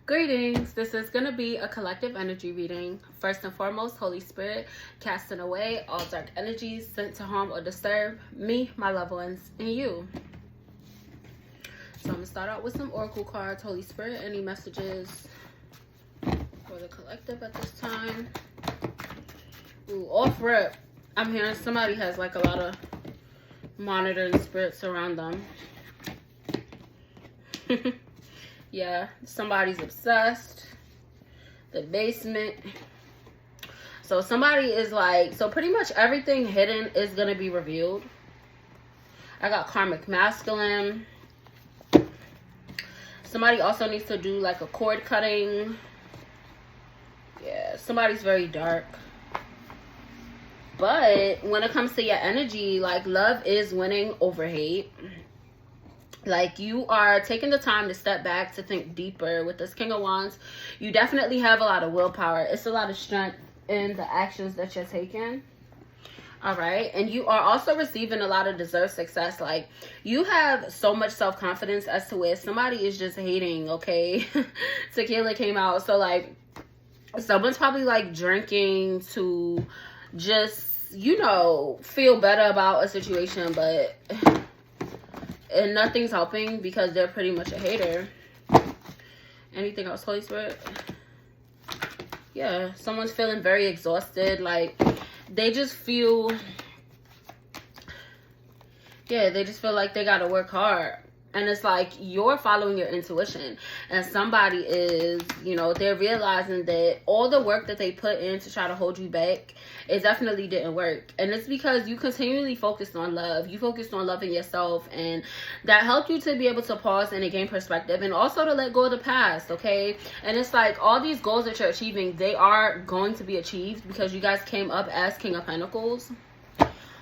Greetings. This is going to be a collective energy reading. First and foremost, Holy Spirit, casting away all dark energies sent to harm or disturb me, my loved ones, and you. So I'm going to start out with some oracle cards. Holy Spirit, any messages for the collective at this time? Ooh, off rip. I'm hearing somebody has like a lot of monitoring spirits around them. Yeah, somebody's obsessed. The basement. So somebody is like, so pretty much everything hidden is going to be revealed. I got karmic masculine. Somebody also needs to do like a cord cutting. Yeah, somebody's very dark. But when it comes to your energy, like love is winning over hate. Like you are taking the time to step back, to think deeper. With this King of Wands, you definitely have a lot of willpower. It's a lot of strength in the actions that you're taking. All right. And you are also receiving a lot of deserved success. Like you have so much self-confidence as to where somebody is just hating. Okay. Tequila came out. So like someone's probably like drinking to just, you know, feel better about a situation, but and nothing's helping because they're pretty much a hater. Anything else, Holy Spirit? Yeah, someone's feeling very exhausted. Like, they just feel... Yeah, they just feel like they gotta work hard. And it's like you're following your intuition. And somebody is, you know, they're realizing that all the work that they put in to try to hold you back, it definitely didn't work. And it's because you continually focused on love. You focused on loving yourself. And that helped you to be able to pause and to gain perspective. And also to let go of the past, okay? And it's like all these goals that you're achieving, they are going to be achieved because you guys came up as King of Pentacles.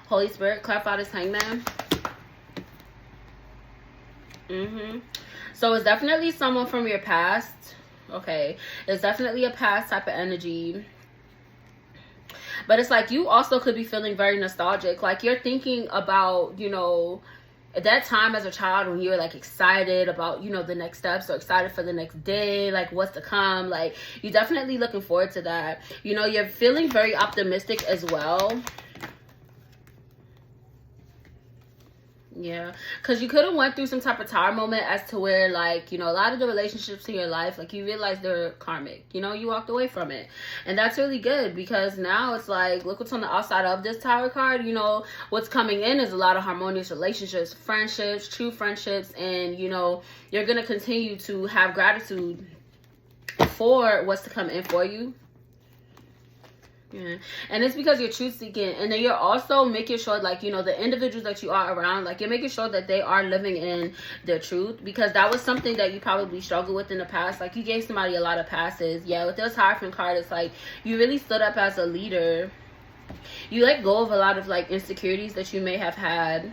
Holy Spirit, clarify this Hangman. So it's definitely someone from your past. Okay, it's definitely a past type of energy. But it's like you also could be feeling very nostalgic. Like you're thinking about, you know, at that time as a child when you were like excited about, you know, the next steps or excited for the next day, like what's to come. Like you're definitely looking forward to that. You know, you're feeling very optimistic as well. Yeah, because you could have went through some type of tower moment as to where, like, you know, a lot of the relationships in your life, like, you realize they're karmic. You know, you walked away from it. And that's really good because now it's like, look what's on the outside of this tower card. You know, what's coming in is a lot of harmonious relationships, friendships, true friendships. And, you know, you're going to continue to have gratitude for what's to come in for you. Yeah. And it's because you're truth seeking, and then you're also making sure, like, you know, the individuals that you are around, like, you're making sure that they are living in their truth, because that was something that you probably struggled with in the past. Like, you gave somebody a lot of passes. Yeah, with this Hierophant card, it's like you really stood up as a leader. You let go of a lot of, like, insecurities that you may have had.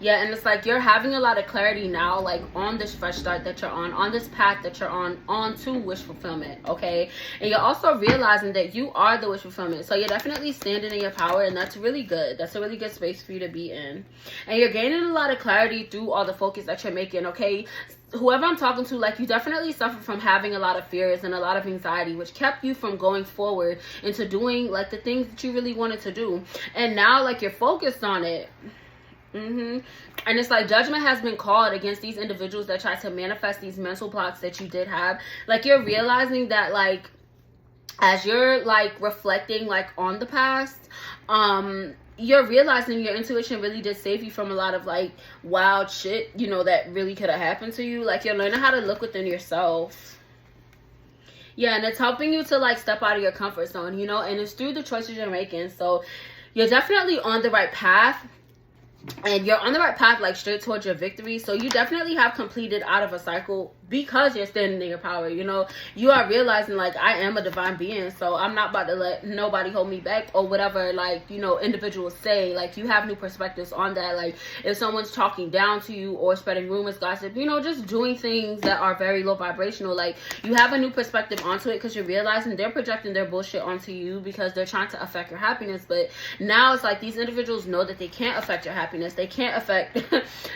Yeah, and it's like you're having a lot of clarity now, like on this fresh start that you're on this path that you're on to wish fulfillment, okay? And you're also realizing that you are the wish fulfillment. So you're definitely standing in your power, and that's really good. That's a really good space for you to be in. And you're gaining a lot of clarity through all the focus that you're making, okay? Whoever I'm talking to, like, you definitely suffer from having a lot of fears and a lot of anxiety, which kept you from going forward into doing, like, the things that you really wanted to do. And now, like, you're focused on it. And it's like judgment has been called against these individuals that try to manifest these mental blocks that you did have. Like you're realizing that, like, as you're like reflecting like on the past, you're realizing your intuition really did save you from a lot of like wild shit, you know, that really could have happened to you. Like you're learning how to look within yourself. Yeah, and it's helping you to like step out of your comfort zone, you know, and it's through the choices you're making. So you're definitely on the right path. And you're on the right path, like straight towards your victory. So you definitely have completed out of a cycle because you're standing in your power. You know, you are realizing, like, I am a divine being, so I'm not about to let nobody hold me back or whatever, like, you know, individuals say. Like, you have new perspectives on that. Like, if someone's talking down to you or spreading rumors, gossip, you know, just doing things that are very low vibrational, like, you have a new perspective onto it because you're realizing they're projecting their bullshit onto you because they're trying to affect your happiness. But now it's like these individuals know that they can't affect your happiness. happiness. They can't affect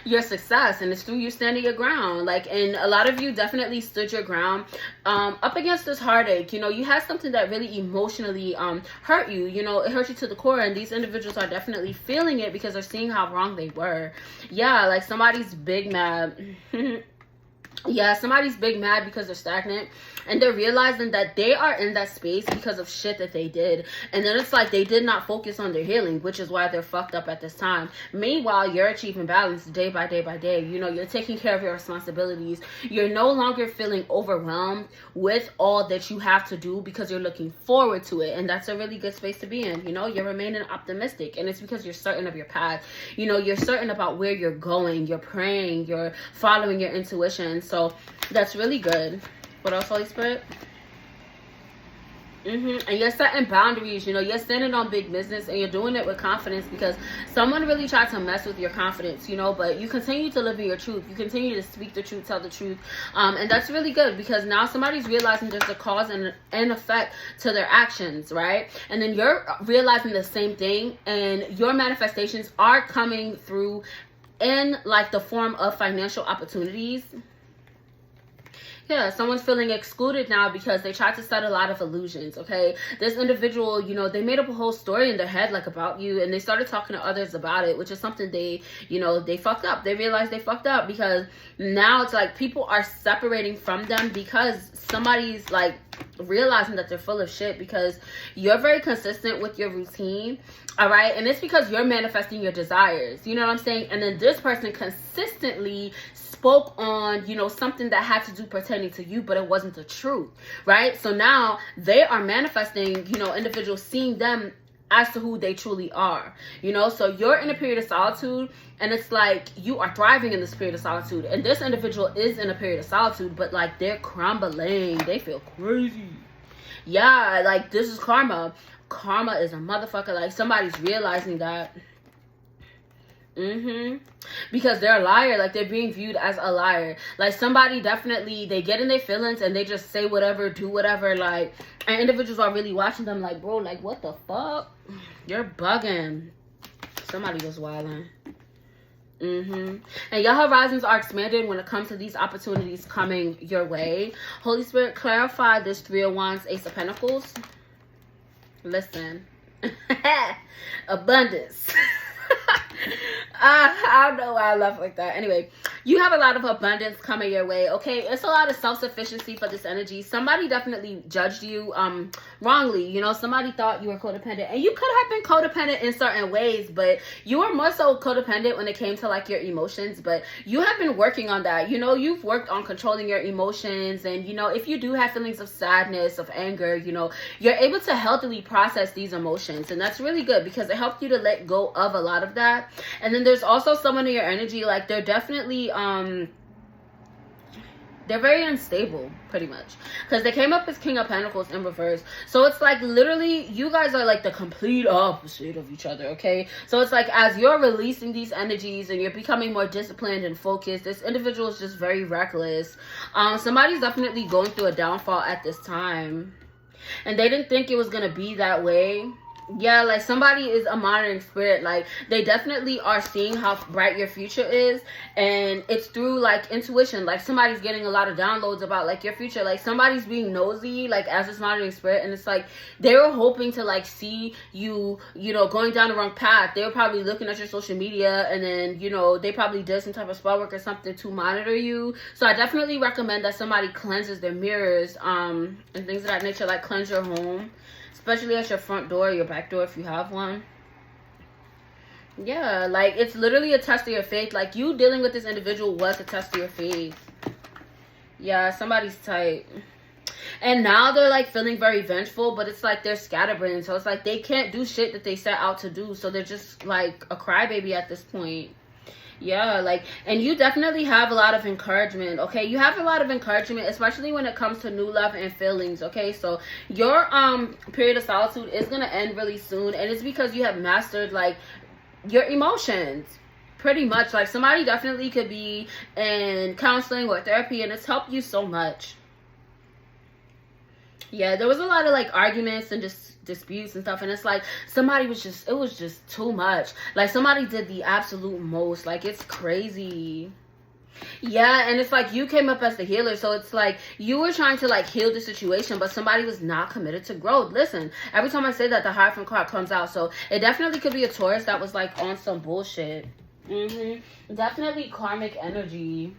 your success, and it's through you standing your ground. Like, and a lot of you definitely stood your ground up against this heartache. You know, you had something that really emotionally hurt you. You know, it hurt you to the core, and these individuals are definitely feeling it because they're seeing how wrong they were. Yeah, like somebody's big mad. Yeah, somebody's big mad because they're stagnant, and they're realizing that they are in that space because of shit that they did. And then it's like they did not focus on their healing, which is why they're fucked up at this time. Meanwhile, you're achieving balance day by day by day. You know, you're taking care of your responsibilities. You're no longer feeling overwhelmed with all that you have to do because you're looking forward to it. And that's a really good space to be in. You know, you're remaining optimistic, and it's because you're certain of your path. You know, you're certain about where you're going. You're praying. You're following your intuition. So that's really good. What else, Holy Spirit? And you're setting boundaries. You know, you're standing on big business, and you're doing it with confidence because someone really tried to mess with your confidence, you know, but you continue to live in your truth. You continue to speak the truth, tell the truth. And that's really good because now somebody's realizing there's a cause and effect to their actions, right? And then you're realizing the same thing, and your manifestations are coming through in like the form of financial opportunities. Yeah, someone's feeling excluded now because they tried to set a lot of illusions, okay? This individual, you know, they made up a whole story in their head, like, about you, and they started talking to others about it, which is something they, you know, they fucked up. They realized they fucked up because now it's like people are separating from them because somebody's, like, realizing that they're full of shit because you're very consistent with your routine, all right? And it's because you're manifesting your desires, you know what I'm saying? And then this person consistently spoke on, you know, something that had to do pertaining to you, but it wasn't the truth, right? So now they are manifesting, you know, individuals seeing them as to who they truly are, you know? So you're in a period of solitude, and it's like you are thriving in this period of solitude, and this individual is in a period of solitude, but like they're crumbling. They feel crazy. Yeah, like this is karma. Karma is a motherfucker. Like somebody's realizing that. Because they're a liar. Like they're being viewed as a liar. Like somebody definitely, they get in their feelings and they just say whatever, do whatever, like, and individuals are really watching them like, bro, like what the fuck? You're bugging. Somebody was wilding. And your horizons are expanded when it comes to these opportunities coming your way. Holy Spirit, clarify this 3 of Wands, Ace of Pentacles. Listen. Abundance. I don't know why I laugh like that. Anyway, you have a lot of abundance coming your way, okay? It's a lot of self-sufficiency for this energy. Somebody definitely judged you wrongly. You know, somebody thought you were codependent, and you could have been codependent in certain ways, but you were more so codependent when it came to like your emotions. But you have been working on that. You know, you've worked on controlling your emotions, and you know, if you do have feelings of sadness, of anger, you know, you're able to healthily process these emotions, and that's really good because it helped you to let go of a lot of that. And then there's also someone in your energy, like they're definitely they're very unstable, pretty much, because they came up as King of Pentacles in reverse. So it's like literally you guys are like the complete opposite of each other, okay? So it's like as you're releasing these energies and you're becoming more disciplined and focused, this individual is just very reckless. Somebody's definitely going through a downfall at this time, and they didn't think it was gonna be that way. Yeah, like somebody is a monitoring spirit. Like they definitely are seeing how bright your future is, and it's through like intuition. Like somebody's getting a lot of downloads about like your future. Like somebody's being nosy, like as this monitoring spirit, and it's like they were hoping to like see you, you know, going down the wrong path. They were probably looking at your social media, and then, you know, they probably did some type of spell work or something to monitor you. So I definitely recommend that somebody cleanses their mirrors and things of that nature. Like cleanse your home, especially at your front door, your back door if you have one. Yeah, like it's literally a test of your faith. Like you dealing with this individual was a test of your faith. Yeah, somebody's tight. And now they're like feeling very vengeful, but it's like they're scatterbrained. So it's like they can't do shit that they set out to do. So they're just like a crybaby at this point. Yeah, like, and you definitely have a lot of encouragement, okay? You have a lot of encouragement, especially when it comes to new love and feelings, okay? So your period of solitude is gonna end really soon, and it's because you have mastered like your emotions, pretty much. Like somebody definitely could be in counseling or therapy, and it's helped you so much. Yeah, there was a lot of like arguments and just disputes and stuff, and it's like somebody was just, it was just too much. Like somebody did the absolute most. Like it's crazy. Yeah, and it's like you came up as the healer, so it's like you were trying to like heal the situation, but somebody was not committed to growth. Listen, every time I say that, the Hierophant card comes out, so it definitely could be a Taurus that was like on some bullshit. Definitely karmic energy.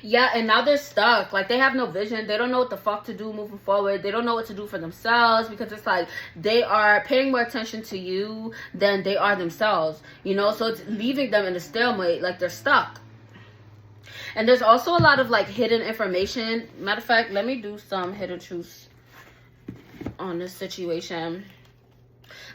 Yeah, and now they're stuck. Like, they have no vision. They don't know what the fuck to do moving forward. They don't know what to do for themselves, because it's like they are paying more attention to you than they are themselves, you know? So it's leaving them in a stalemate. Like, they're stuck. And there's also a lot of like hidden information. Matter of fact, let me do some hidden truths on this situation.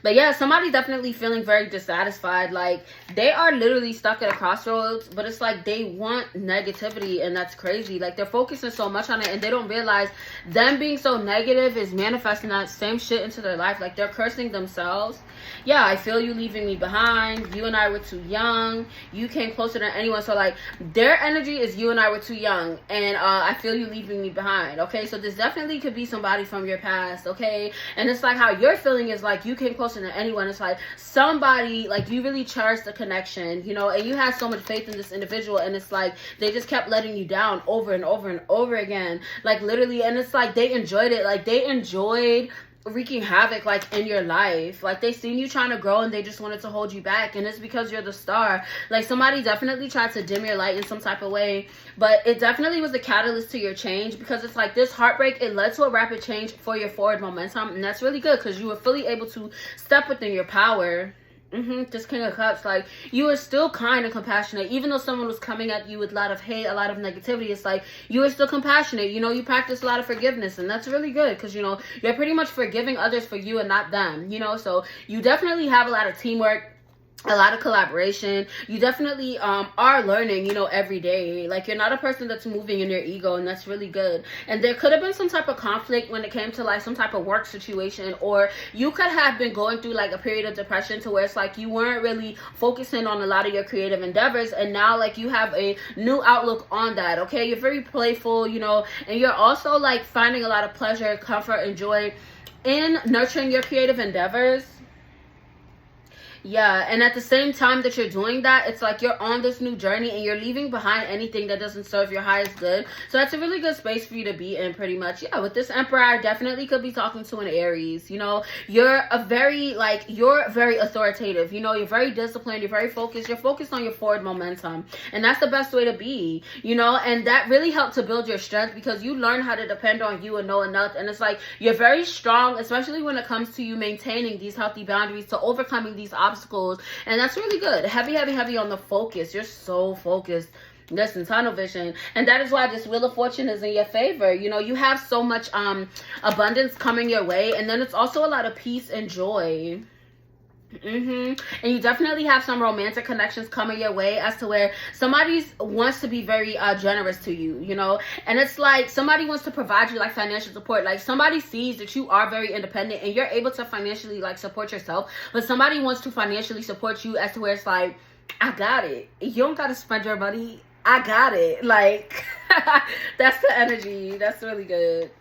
But yeah, somebody's definitely feeling very dissatisfied. Like, they are literally stuck at a crossroads, but it's like they want negativity, and that's crazy. Like, they're focusing so much on it, and they don't realize them being so negative is manifesting that same shit into their life. Like, they're cursing themselves. Yeah, I feel you leaving me behind. You and I were too young. You came closer than anyone. So, like, their energy is you and I were too young, and I feel you leaving me behind. Okay, so this definitely could be somebody from your past. Okay, and it's like how you're feeling is like you came closer than anyone. It's like somebody, like, you really cherished the connection, you know, and you had so much faith in this individual, and it's like they just kept letting you down over and over and over again, like, literally. And it's like they enjoyed it. Like, they enjoyed wreaking havoc, like, in your life. Like, they seen you trying to grow, and they just wanted to hold you back, and it's because you're the star. Like, somebody definitely tried to dim your light in some type of way, but it definitely was a catalyst to your change, because it's like this heartbreak, it led to a rapid change for your forward momentum, and that's really good, because you were fully able to step within your power. This King of Cups, like, you were still kind and compassionate, even though someone was coming at you with a lot of hate, a lot of negativity. It's like you were still compassionate, you know. You practice a lot of forgiveness, and that's really good, because, you know, you're pretty much forgiving others for you and not them, you know. So you definitely have a lot of teamwork, a lot of collaboration. You definitely are learning, you know, every day. Like, you're not a person that's moving in your ego, and that's really good. And there could have been some type of conflict when it came to like some type of work situation, or you could have been going through like a period of depression to where it's like you weren't really focusing on a lot of your creative endeavors, and now like you have a new outlook on that. Okay, you're very playful, you know, and you're also like finding a lot of pleasure, comfort, and joy in nurturing your creative endeavors. Yeah, and at the same time that you're doing that, it's like you're on this new journey, and you're leaving behind anything that doesn't serve your highest good. So that's a really good space for you to be in, pretty much. Yeah, with this Emperor, I definitely could be talking to an Aries. You know, you're very authoritative. You know, you're very disciplined. You're very focused. You're focused on your forward momentum, and that's the best way to be. You know, and that really helped to build your strength, because you learn how to depend on you and know enough. And it's like you're very strong, especially when it comes to you maintaining these healthy boundaries, to overcoming these obstacles. And that's really good. Heavy on the focus. You're so focused. Listen, tunnel vision. And that is why this Wheel of Fortune is in your favor. You know, you have so much abundance coming your way, and then it's also a lot of peace and joy. And you definitely have some romantic connections coming your way, as to where somebody wants to be very generous to you, you know. And it's like somebody wants to provide you like financial support. Like, somebody sees that you are very independent and you're able to financially like support yourself, but somebody wants to financially support you, as to where it's like, I got it, you don't gotta spend your money, I got it. Like, that's the energy. That's really good.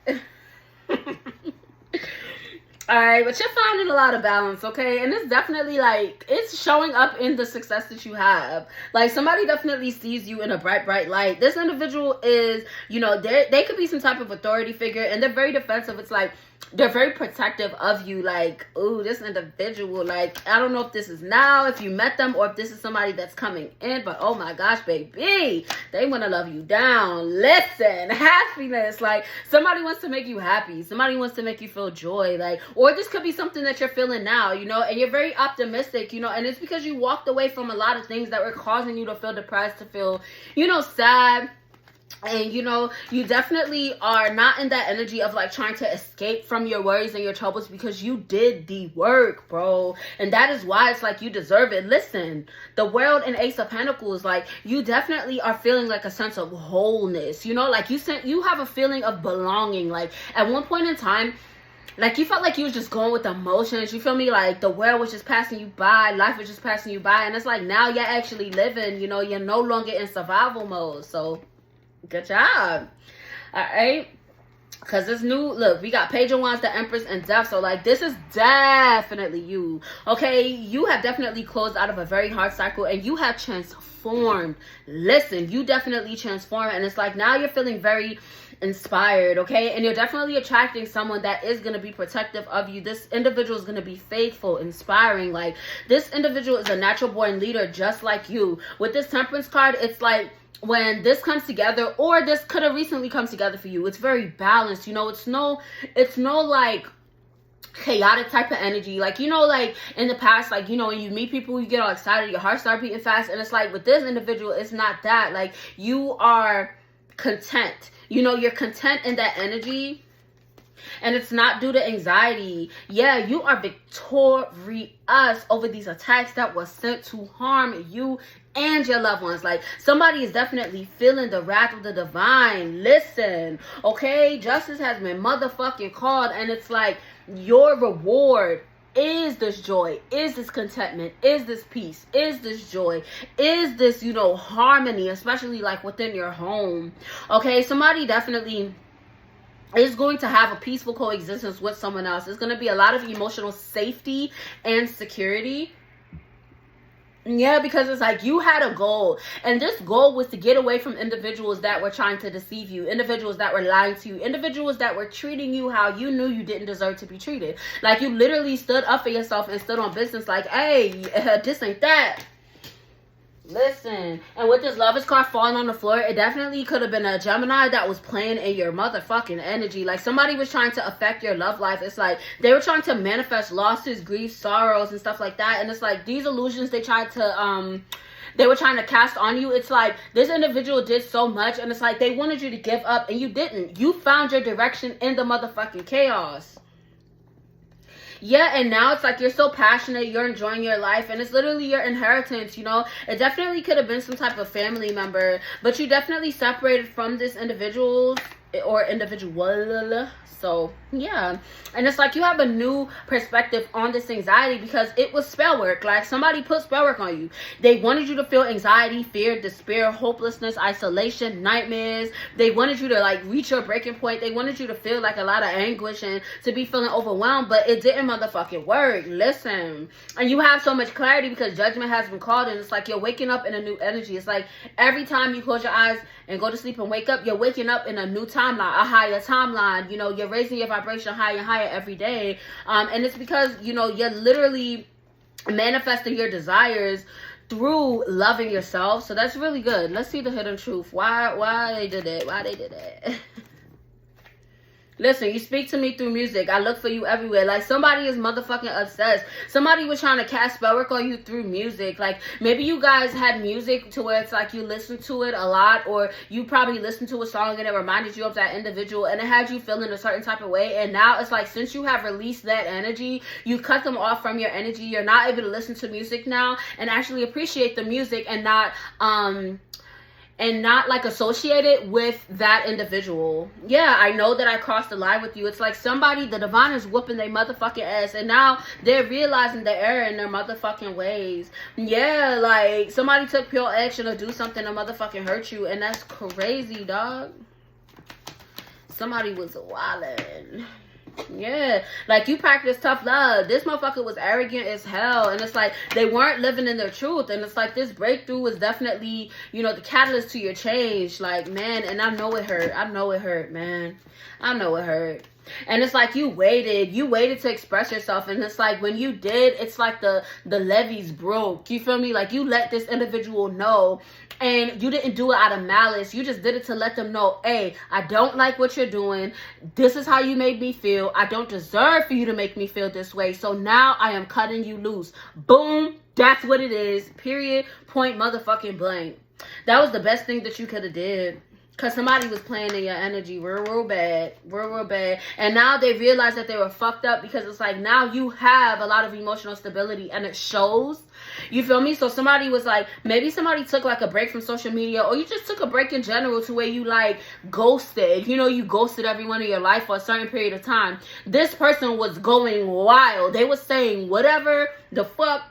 All right, but you're finding a lot of balance, okay? And it's definitely like, it's showing up in the success that you have. Like, somebody definitely sees you in a bright light. This individual is, you know, they could be some type of authority figure, and they're very defensive. It's like they're very protective of you. Like, ooh, this individual, like, I don't know if this is now, if you met them, or if this is somebody that's coming in, but oh my gosh, baby, they want to love you down. Listen, happiness. Like, somebody wants to make you happy. Somebody wants to make you feel joy. Like, or this could be something that you're feeling now, you know, and you're very optimistic, you know, and it's because you walked away from a lot of things that were causing you to feel depressed, to feel, you know, sad. And, you know, you definitely are not in that energy of like trying to escape from your worries and your troubles, because you did the work, bro. And that is why it's like you deserve it. Listen, the World and Ace of Pentacles, like, you definitely are feeling like a sense of wholeness, you know, like you have a feeling of belonging. Like, at one point in time, like, you felt like you was just going with the emotions. You feel me? Like, the world was just passing you by. Life was just passing you by. And it's like, now you're actually living, you know, you're no longer in survival mode. So, good job. All right. Because this new, look, we got Page of Wands, the Empress, and Death. So, like, this is definitely you. Okay? You have definitely closed out of a very hard cycle, and you have transformed. Listen, you definitely transformed. And it's like, now you're feeling very inspired, okay? And you're definitely attracting someone that is going to be protective of you. This individual is going to be faithful, inspiring. Like, this individual is a natural born leader just like you. With this Temperance card, it's like, when this comes together, or this could have recently come together for you, it's very balanced. You know, it's no like chaotic type of energy. Like, you know, like in the past, like, you know, when you meet people, you get all excited, your heart start beating fast, and it's like with this individual, it's not that. Like, you are content. You know, you're content in that energy. And it's not due to anxiety. Yeah, you are victorious over these attacks that were sent to harm you and your loved ones. Like, somebody is definitely feeling the wrath of the divine. Listen, okay? Justice has been motherfucking called. And it's like, your reward is this joy, is this contentment, is this peace, is this joy, is this, you know, harmony, especially like within your home. Okay, somebody definitely is going to have a peaceful coexistence with someone else. There's going to be a lot of emotional safety and security. Yeah, because it's like you had a goal, and this goal was to get away from individuals that were trying to deceive you, individuals that were lying to you, individuals that were treating you how you knew you didn't deserve to be treated. Like, you literally stood up for yourself and stood on business like, hey, this ain't that. Listen, and with this Lovers card falling on the floor, it definitely could have been a Gemini that was playing in your motherfucking energy. Like, somebody was trying to affect your love life. It's like they were trying to manifest losses, grief, sorrows, and stuff like that. And it's like these illusions they tried to they were trying to cast on you. It's like this individual did so much, and it's like they wanted you to give up, and you didn't. You found your direction in the motherfucking chaos. Yeah, and now it's like you're so passionate, you're enjoying your life, and it's literally your inheritance, you know? It definitely could have been some type of family member, but you definitely separated from this individual or individual. So, yeah. And it's like you have a new perspective on this anxiety because it was spell work. Like, somebody put spell work on you. They wanted you to feel anxiety, fear, despair, hopelessness, isolation, nightmares. They wanted you to, like, reach your breaking point. They wanted you to feel, like, a lot of anguish and to be feeling overwhelmed, but it didn't motherfucking work. Listen. And you have so much clarity because judgment has been called, and it's like you're waking up in a new energy. It's like every time you close your eyes and go to sleep and wake up, you're waking up in a new timeline, a higher timeline. You know, you're raising your vibration higher and higher every day. And it's because, you know, you're literally manifesting your desires through loving yourself. So that's really good. Let's see the hidden truth. Why they did it? Why they did it? Listen, you speak to me through music. I look for you everywhere. Like, somebody is motherfucking obsessed. Somebody was trying to cast spell work on you through music. Like, maybe you guys had music to where it's like you listen to it a lot, or you probably listened to a song and it reminded you of that individual and it had you feeling a certain type of way. And now it's like, since you have released that energy, you cut them off from your energy. You're not able to listen to music now and actually appreciate the music and not like associate it with that individual. Yeah, I know that I crossed the line with you. It's like somebody, the divine is whooping their motherfucking ass, and now they're realizing the error in their motherfucking ways. Yeah, like somebody took pure action to do something to motherfucking hurt you, and that's crazy, dog. Somebody was wildin'. Yeah, like you practice tough love. This motherfucker was arrogant as hell, and it's like they weren't living in their truth. And it's like this breakthrough was definitely, you know, the catalyst to your change. Like, man, and I know it hurt. I know it hurt, man. I know it hurt. And it's like you waited to express yourself, and it's like when you did, it's like the levees broke. You feel me? Like you let this individual know, and you didn't do it out of malice. You just did it to let them know, hey, I don't like what you're doing. This is how you made me feel. I don't deserve for you to make me feel this way. So now I am cutting you loose. Boom. That's what it is. Period. Point motherfucking blank. That was the best thing that you could have did. Because somebody was playing in your energy real bad. Real bad. And now they realized that they were fucked up, because it's like now you have a lot of emotional stability and it shows. You feel me? So somebody was like, maybe somebody took like a break from social media, or you just took a break in general to where you like ghosted. You know, you ghosted everyone in your life for a certain period of time. This person was going wild. They were saying whatever the fuck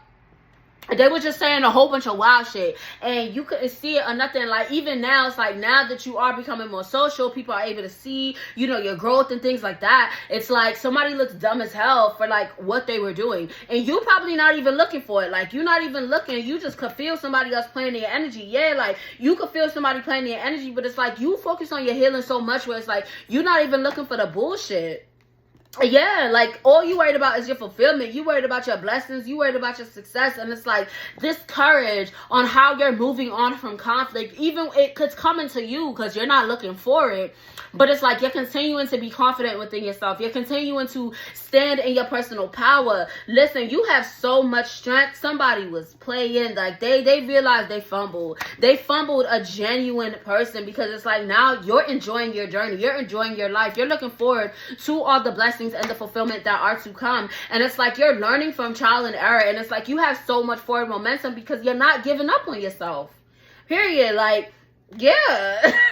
they were just saying a whole bunch of wild shit, and you couldn't see it or nothing. Like, even now, it's like, now that you are becoming more social, people are able to see, you know, your growth and things like that. It's like somebody looks dumb as hell for like what they were doing, and you probably not even looking for it. Like, you're not even looking, you just could feel somebody else playing their energy. Yeah, like, you could feel somebody playing their energy, but it's like you focus on your healing so much where it's like you're not even looking for the bullshit. Yeah, like, all you worried about is your fulfillment. You worried about your blessings. You worried about your success. And it's like this courage on how you're moving on from conflict. Even it could come into you because you're not looking for it. But it's like you're continuing to be confident within yourself. You're continuing to stand in your personal power. Listen, you have so much strength. Somebody was playing. Like, they realized they fumbled. They fumbled a genuine person, because it's like now you're enjoying your journey. You're enjoying your life. You're looking forward to all the blessings and the fulfillment that are to come. And it's like you're learning from trial and error, and it's like you have so much forward momentum because you're not giving up on yourself, period. Like, yeah,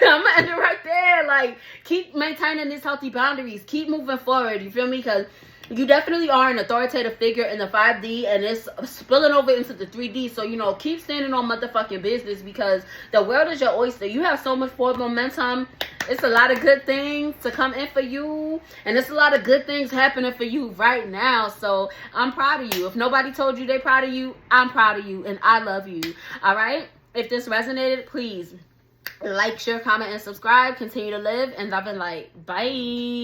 I'm gonna end it right there. Like, keep maintaining these healthy boundaries, keep moving forward, you feel me? Because you definitely are an authoritative figure in the 5D, and it's spilling over into the 3D. So, you know, keep standing on motherfucking business, because the world is your oyster. You have so much forward momentum. It's a lot of good things to come in for you, and it's a lot of good things happening for you right now. So I'm proud of you. If nobody told you they proud of you, I'm proud of you, and I love you. All right? If this resonated, please like, share, comment, and subscribe. Continue to live and love and light. Bye.